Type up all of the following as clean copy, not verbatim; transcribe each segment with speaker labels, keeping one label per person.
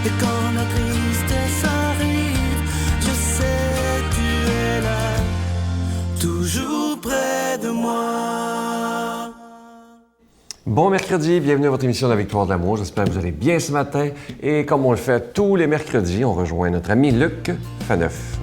Speaker 1: Et quand la tristesse arrive, je sais tu es là, toujours près de moi.
Speaker 2: Bon mercredi, bienvenue à votre émission de La Victoire de l'amour. J'espère que vous allez bien ce matin. Et comme on le fait tous les mercredis, on rejoint notre ami Luc Faneuf.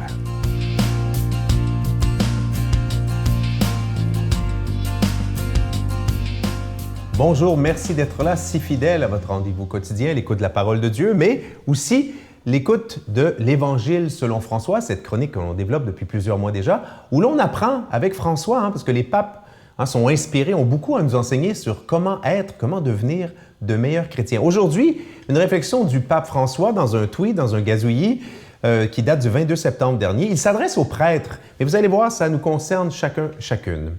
Speaker 3: Bonjour, merci d'être là, si fidèle à votre rendez-vous quotidien, l'écoute de la parole de Dieu, mais aussi l'écoute de l'Évangile selon François, cette chronique que l'on développe depuis plusieurs mois déjà, où l'on apprend avec François, parce que les papes sont inspirés, ont beaucoup à nous enseigner sur comment être, comment devenir de meilleurs chrétiens. Aujourd'hui, une réflexion du pape François dans un tweet, dans un gazouillis, qui date du 22 septembre dernier. Il s'adresse aux prêtres, et vous allez voir, ça nous concerne chacune.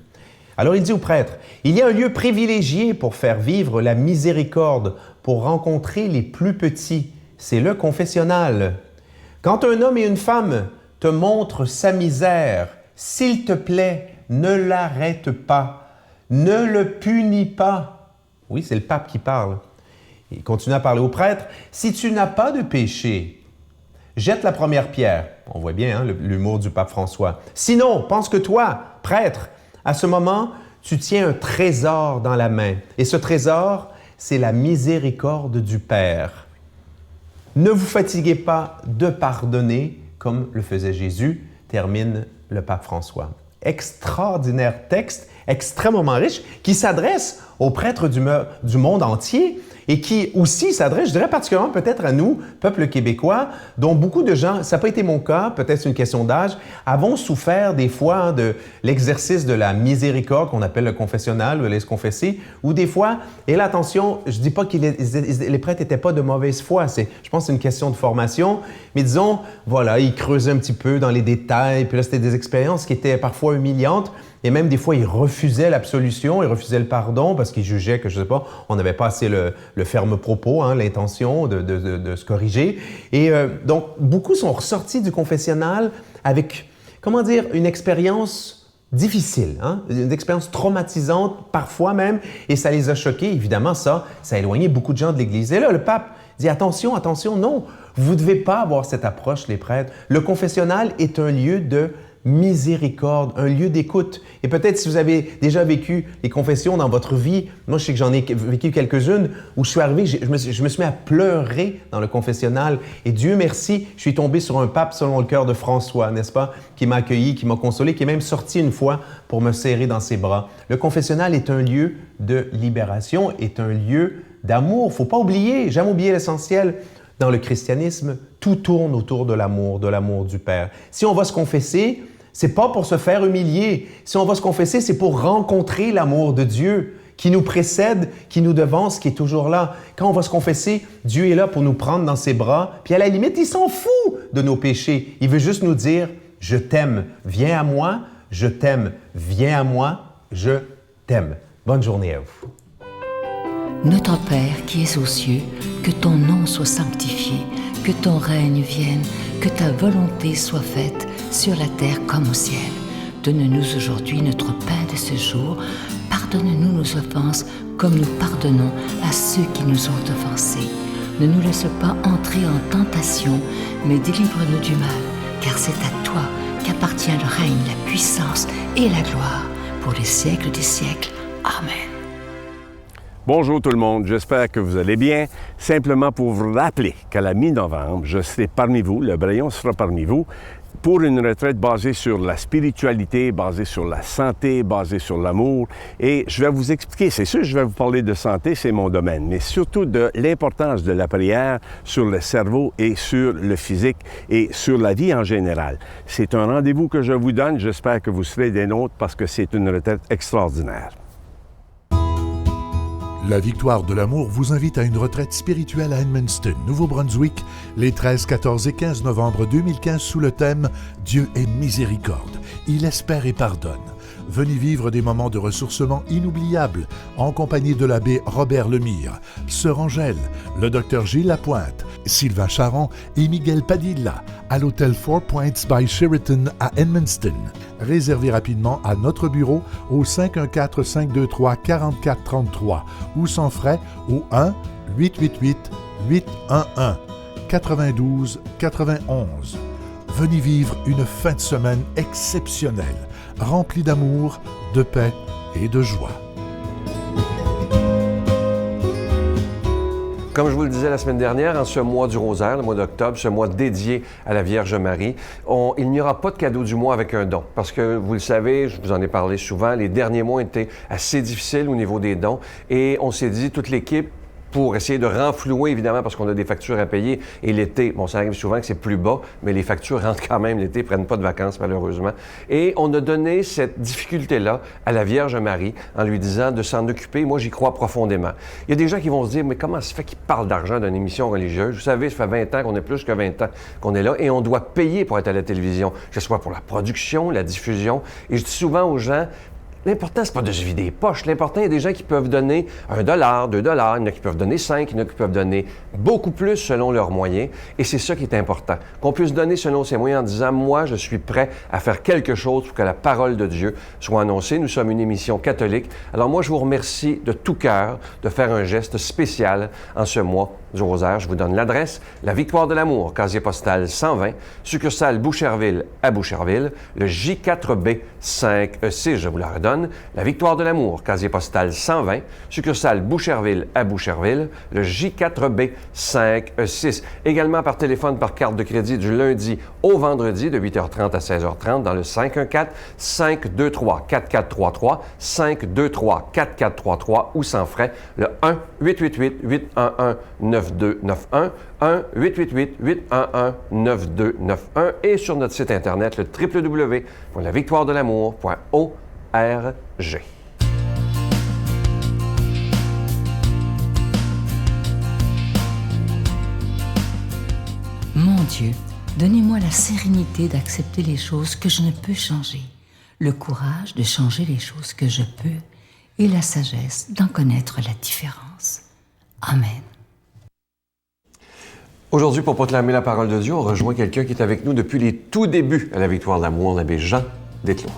Speaker 3: Alors il dit aux prêtres, « Il y a un lieu privilégié pour faire vivre la miséricorde, pour rencontrer les plus petits. C'est le confessionnal. Quand un homme et une femme te montrent sa misère, s'il te plaît, ne l'arrête pas, ne le punis pas. » Oui, c'est le pape qui parle. Il continue à parler aux prêtres, « Si tu n'as pas de péché, jette la première pierre. » On voit bien l'humour du pape François. « Sinon, pense que toi, prêtre, à ce moment, tu tiens un trésor dans la main. Et ce trésor, c'est la miséricorde du Père. Ne vous fatiguez pas de pardonner, comme le faisait Jésus, termine le pape François. Extraordinaire texte, extrêmement riche, qui s'adresse aux prêtres du monde entier et qui aussi s'adresse, je dirais particulièrement peut-être à nous, peuple québécois, dont beaucoup de gens, ça n'a pas été mon cas, peut-être c'est une question d'âge, avons souffert des fois de l'exercice de la miséricorde qu'on appelle le confessionnal ou laisse confesser, ou des fois, et là attention, je ne dis pas que les prêtres n'étaient pas de mauvaise foi, je pense que c'est une question de formation, mais disons, voilà, ils creusaient un petit peu dans les détails, puis là c'était des expériences qui étaient parfois humiliantes, et même des fois, ils refusaient l'absolution, ils refusaient le pardon parce qu'ils jugeaient que, je ne sais pas, on n'avait pas assez le ferme propos, l'intention de se corriger. Et donc, beaucoup sont ressortis du confessionnal avec, comment dire, une expérience difficile, une expérience traumatisante parfois même, et ça les a choqués. Évidemment, ça a éloigné beaucoup de gens de l'Église. Et là, le pape dit, attention, attention, non, vous ne devez pas avoir cette approche, les prêtres. Le confessionnal est un lieu de miséricorde, un lieu d'écoute. Et peut-être si vous avez déjà vécu les confessions dans votre vie, moi je sais que j'en ai vécu quelques-unes, où je suis arrivé, je me suis mis à pleurer dans le confessionnal. Et Dieu merci, je suis tombé sur un pape selon le cœur de François, n'est-ce pas, qui m'a accueilli, qui m'a consolé, qui est même sorti une fois pour me serrer dans ses bras. Le confessionnal est un lieu de libération, est un lieu d'amour. Il ne faut pas oublier, jamais oublier l'essentiel. Dans le christianisme, tout tourne autour de l'amour du Père. Si on va se confesser, c'est pas pour se faire humilier. Si on va se confesser, c'est pour rencontrer l'amour de Dieu qui nous précède, qui nous devance, qui est toujours là. Quand on va se confesser, Dieu est là pour nous prendre dans ses bras. Puis à la limite, il s'en fout de nos péchés. Il veut juste nous dire, je t'aime, viens à moi, je t'aime, viens à moi, je t'aime. Bonne journée à vous.
Speaker 4: Notre Père qui es aux cieux, que ton nom soit sanctifié, que ton règne vienne, que ta volonté soit faite sur la terre comme au ciel. Donne-nous aujourd'hui notre pain de ce jour. Pardonne-nous nos offenses comme nous pardonnons à ceux qui nous ont offensés. Ne nous laisse pas entrer en tentation, mais délivre-nous du mal, car c'est à toi qu'appartient le règne, la puissance et la gloire pour les siècles des siècles. Amen.
Speaker 5: Bonjour tout le monde, j'espère que vous allez bien. Simplement pour vous rappeler qu'à la mi-novembre, je serai parmi vous, le Braillon sera parmi vous, pour une retraite basée sur la spiritualité, basée sur la santé, basée sur l'amour. Et je vais vous expliquer, c'est sûr, je vais vous parler de santé, c'est mon domaine, mais surtout de l'importance de la prière sur le cerveau et sur le physique et sur la vie en général. C'est un rendez-vous que je vous donne, j'espère que vous serez des nôtres parce que c'est une retraite extraordinaire.
Speaker 6: La Victoire de l'amour vous invite à une retraite spirituelle à Edmundston, Nouveau-Brunswick, les 13, 14 et 15 novembre 2015 sous le thème « Dieu est miséricorde, il espère et pardonne ». Venez vivre des moments de ressourcement inoubliables en compagnie de l'abbé Robert Lemire, sœur Angèle, le docteur Gilles Lapointe, Sylvain Charon et Miguel Padilla à l'hôtel Four Points by Sheraton à Edmundston. Réservez rapidement à notre bureau au 514-523-4433 ou sans frais au 1-888-811. 92 91. Venez vivre une fin de semaine exceptionnelle, remplie d'amour, de paix et de joie.
Speaker 2: Comme je vous le disais la semaine dernière, en ce mois du rosaire, le mois d'octobre, ce mois dédié à la Vierge Marie, il n'y aura pas de cadeau du mois avec un don. Parce que, vous le savez, je vous en ai parlé souvent, les derniers mois étaient assez difficiles au niveau des dons. Et on s'est dit, toute l'équipe, pour essayer de renflouer, évidemment, parce qu'on a des factures à payer. Et l'été, bon, ça arrive souvent que c'est plus bas, mais les factures rentrent quand même l'été, ne prennent pas de vacances, malheureusement. Et on a donné cette difficulté-là à la Vierge Marie en lui disant de s'en occuper. Moi, j'y crois profondément. Il y a des gens qui vont se dire, mais comment ça fait qu'ils parlent d'argent d'une émission religieuse? Vous savez, ça fait 20 ans qu'on est plus que 20 ans qu'on est là et on doit payer pour être à la télévision, que ce soit pour la production, la diffusion. Et je dis souvent aux gens, l'important, c'est pas de se vider les poches. L'important, il y a des gens qui peuvent donner $1, $2, il y en a qui peuvent donner 5, il y en a qui peuvent donner beaucoup plus selon leurs moyens. Et c'est ça qui est important. Qu'on puisse donner selon ses moyens en disant, moi, je suis prêt à faire quelque chose pour que la parole de Dieu soit annoncée. Nous sommes une émission catholique. Alors moi, je vous remercie de tout cœur de faire un geste spécial en ce mois du rosaire. Je vous donne l'adresse, la Victoire de l'Amour, casier postal 120, succursale Boucherville à Boucherville, le J4B 5E6, je vous la redonne, la Victoire de l'Amour, casier postal 120, succursale Boucherville à Boucherville, le J4B 5E6. Également par téléphone, par carte de crédit du lundi au vendredi de 8h30 à 16h30 dans le 514-523-4433, 523-4433 ou sans frais, le 1-888-811-9291, 1-888-811-9291 et sur notre site Internet, le www.lavictoiredelamour.org.
Speaker 4: Mon Dieu, donnez-moi la sérénité d'accepter les choses que je ne peux changer, le courage de changer les choses que je peux et la sagesse d'en connaître la différence. Amen.
Speaker 2: Aujourd'hui, pour proclamer la parole de Dieu, on rejoint quelqu'un qui est avec nous depuis les tout débuts à la Victoire de l'Amour, l'abbé Jean Desclos.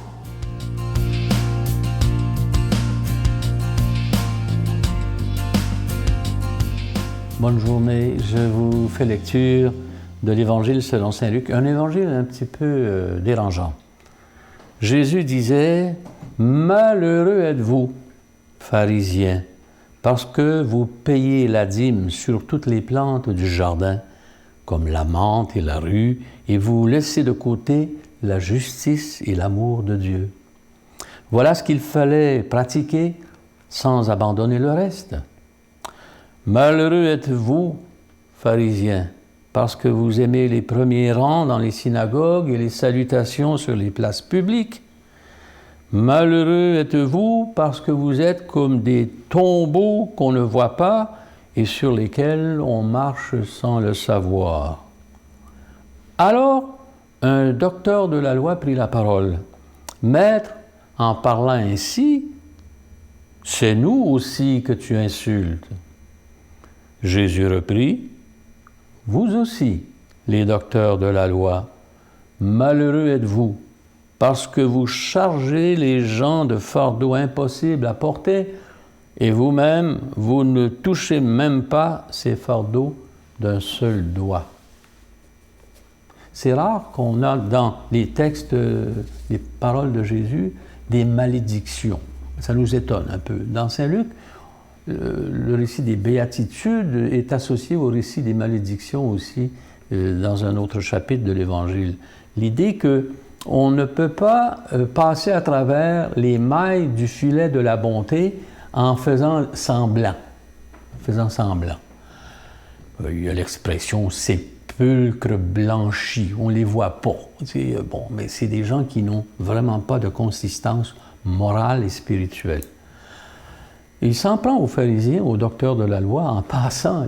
Speaker 7: Bonne journée. Je vous fais lecture de l'Évangile selon saint Luc, un évangile un petit peu dérangeant. Jésus disait « Malheureux êtes-vous, pharisiens, parce que vous payez la dîme sur toutes les plantes du jardin, comme la menthe et la rue, et vous laissez de côté la justice et l'amour de Dieu. Voilà ce qu'il fallait pratiquer sans abandonner le reste. Malheureux êtes-vous, pharisiens, parce que vous aimez les premiers rangs dans les synagogues et les salutations sur les places publiques. Malheureux êtes-vous parce que vous êtes comme des tombeaux qu'on ne voit pas et sur lesquels on marche sans le savoir. Alors, un docteur de la loi prit la parole. « Maître, en parlant ainsi, c'est nous aussi que tu insultes. » Jésus reprit, « Vous aussi, les docteurs de la loi, malheureux êtes-vous, parce que vous chargez les gens de fardeaux impossibles à porter, et vous-même, vous ne touchez même pas ces fardeaux d'un seul doigt. » C'est rare qu'on a dans les textes, les paroles de Jésus, des malédictions. Ça nous étonne un peu. Dans Saint Luc, le récit des béatitudes est associé au récit des malédictions aussi dans un autre chapitre de l'Évangile. L'idée qu'on ne peut pas passer à travers les mailles du filet de la bonté en faisant semblant. Il y a l'expression « sépulcre blanchi », on ne les voit pas. Mais c'est des gens qui n'ont vraiment pas de consistance morale et spirituelle. Il s'en prend aux pharisiens, aux docteurs de la loi, en passant.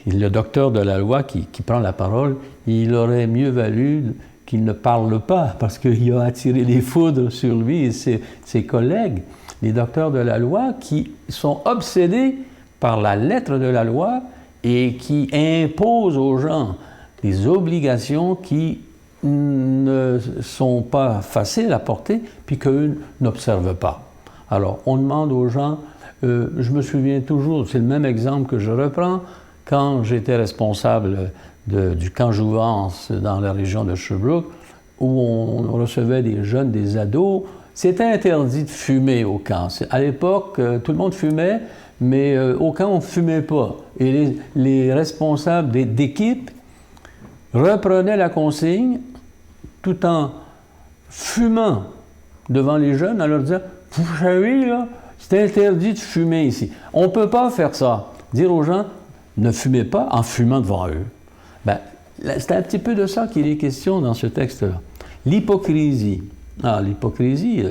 Speaker 7: Le docteur de la loi qui prend la parole, il aurait mieux valu qu'il ne parle pas, parce qu'il a attiré les foudres sur lui et ses collègues. Les docteurs de la loi qui sont obsédés par la lettre de la loi et qui imposent aux gens des obligations qui ne sont pas faciles à porter, puis qu'eux n'observent pas. Alors, on demande aux gens, je me souviens toujours, c'est le même exemple que je reprends, quand j'étais responsable du camp Jouvence dans la région de Sherbrooke, où on recevait des jeunes, des ados, c'était interdit de fumer au camp. À l'époque, tout le monde fumait, mais au camp, on ne fumait pas. Et les responsables d'équipe reprenaient la consigne tout en fumant devant les jeunes, en leur disant « Vous savez, là, c'est interdit de fumer ici. On ne peut pas faire ça. » Dire aux gens « Ne fumez pas en fumant devant eux. » Bien, c'est un petit peu de ça qu'il est question dans ce texte-là. L'hypocrisie. Ah, l'hypocrisie,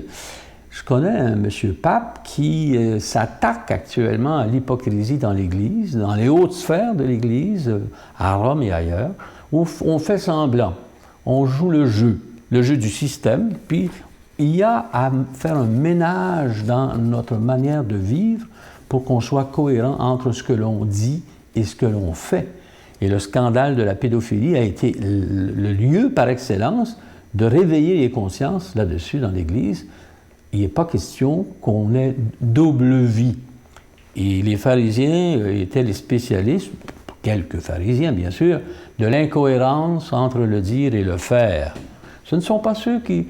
Speaker 7: je connais un monsieur Pape qui s'attaque actuellement à l'hypocrisie dans l'Église, dans les hautes sphères de l'Église, à Rome et ailleurs, où on fait semblant, on joue le jeu du système, puis il y a à faire un ménage dans notre manière de vivre pour qu'on soit cohérent entre ce que l'on dit et ce que l'on fait. Et le scandale de la pédophilie a été le lieu par excellence de réveiller les consciences là-dessus dans l'Église. Il n'est pas question qu'on ait double vie. Et les pharisiens étaient les spécialistes, quelques pharisiens bien sûr, de l'incohérence entre le dire et le faire. Ce ne sont pas ceux qui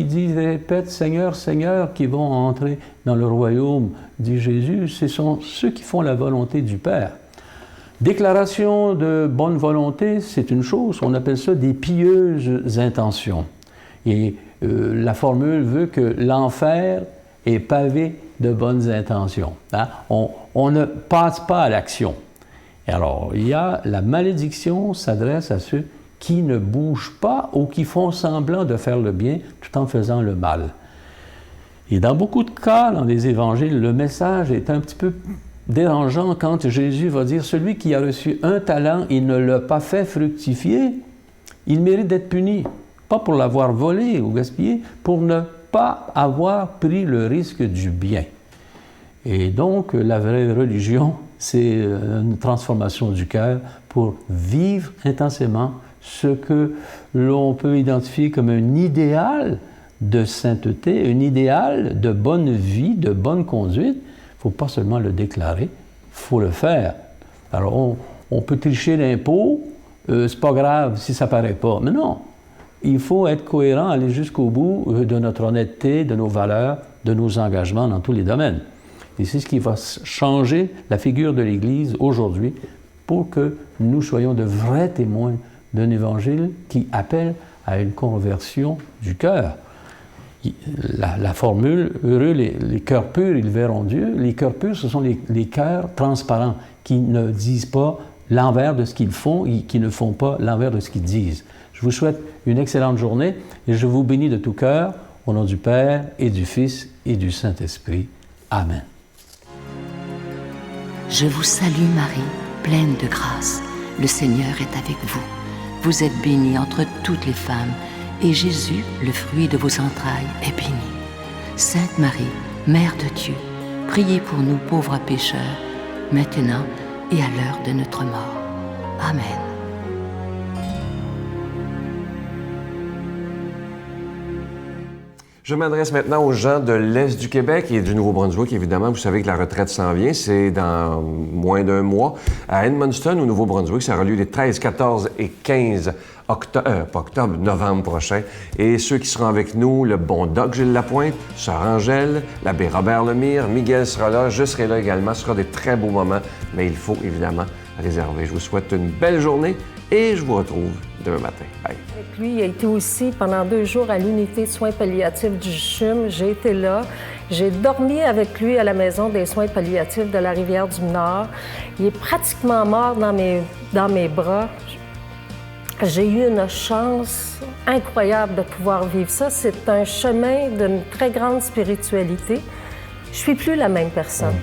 Speaker 7: disent, répètent, Seigneur, Seigneur, qui vont entrer dans le royaume, dit Jésus. Ce sont ceux qui font la volonté du Père. Déclaration de bonne volonté, c'est une chose, on appelle ça des pieuses intentions. Et la formule veut que l'enfer est pavé de bonnes intentions. Hein? On ne passe pas à l'action. Et alors, il y a la malédiction s'adresse à ceux qui ne bougent pas ou qui font semblant de faire le bien tout en faisant le mal. Et dans beaucoup de cas, dans les évangiles, le message est un petit peu dérangeant quand Jésus va dire « Celui qui a reçu un talent et ne l'a pas fait fructifier, il mérite d'être puni. » Pas pour l'avoir volé ou gaspillé, pour ne pas avoir pris le risque du bien. Et donc, la vraie religion, c'est une transformation du cœur pour vivre intensément ce que l'on peut identifier comme un idéal de sainteté, un idéal de bonne vie, de bonne conduite. Il ne faut pas seulement le déclarer, il faut le faire. Alors, on peut tricher l'impôt, c'est pas grave si ça ne paraît pas, mais non. Il faut être cohérent, aller jusqu'au bout de notre honnêteté, de nos valeurs, de nos engagements dans tous les domaines. Et c'est ce qui va changer la figure de l'Église aujourd'hui pour que nous soyons de vrais témoins d'un évangile qui appelle à une conversion du cœur. La formule « Heureux les cœurs purs, ils verront Dieu », les cœurs purs, ce sont les cœurs transparents qui ne disent pas l'envers de ce qu'ils font et qui ne font pas l'envers de ce qu'ils disent. Je vous souhaite une excellente journée et je vous bénis de tout cœur au nom du Père et du Fils et du Saint-Esprit. Amen.
Speaker 4: Je vous salue Marie, pleine de grâce. Le Seigneur est avec vous. Vous êtes bénie entre toutes les femmes et Jésus, le fruit de vos entrailles, est béni. Sainte Marie, Mère de Dieu, priez pour nous pauvres pécheurs, maintenant et à l'heure de notre mort. Amen.
Speaker 2: Je m'adresse maintenant aux gens de l'Est du Québec et du Nouveau-Brunswick. Évidemment, vous savez que la retraite s'en vient. C'est dans moins d'un mois. À Edmundston, au Nouveau-Brunswick, ça aura lieu les 13, 14 et 15 novembre prochain. Et ceux qui seront avec nous, le bon Doc Gilles Lapointe, Sœur Angèle, l'abbé Robert Lemire, Miguel sera là, je serai là également. Ce sera des très beaux moments, mais il faut évidemment réserver. Je vous souhaite une belle journée et je vous retrouve demain matin. Bye.
Speaker 8: Avec lui, il a été aussi pendant 2 jours à l'unité de soins palliatifs du CHUM. J'ai été là. J'ai dormi avec lui à la maison des soins palliatifs de la Rivière-du-Nord. Il est pratiquement mort dans mes bras. J'ai eu une chance incroyable de pouvoir vivre ça. C'est un chemin d'une très grande spiritualité. Je suis plus la même personne.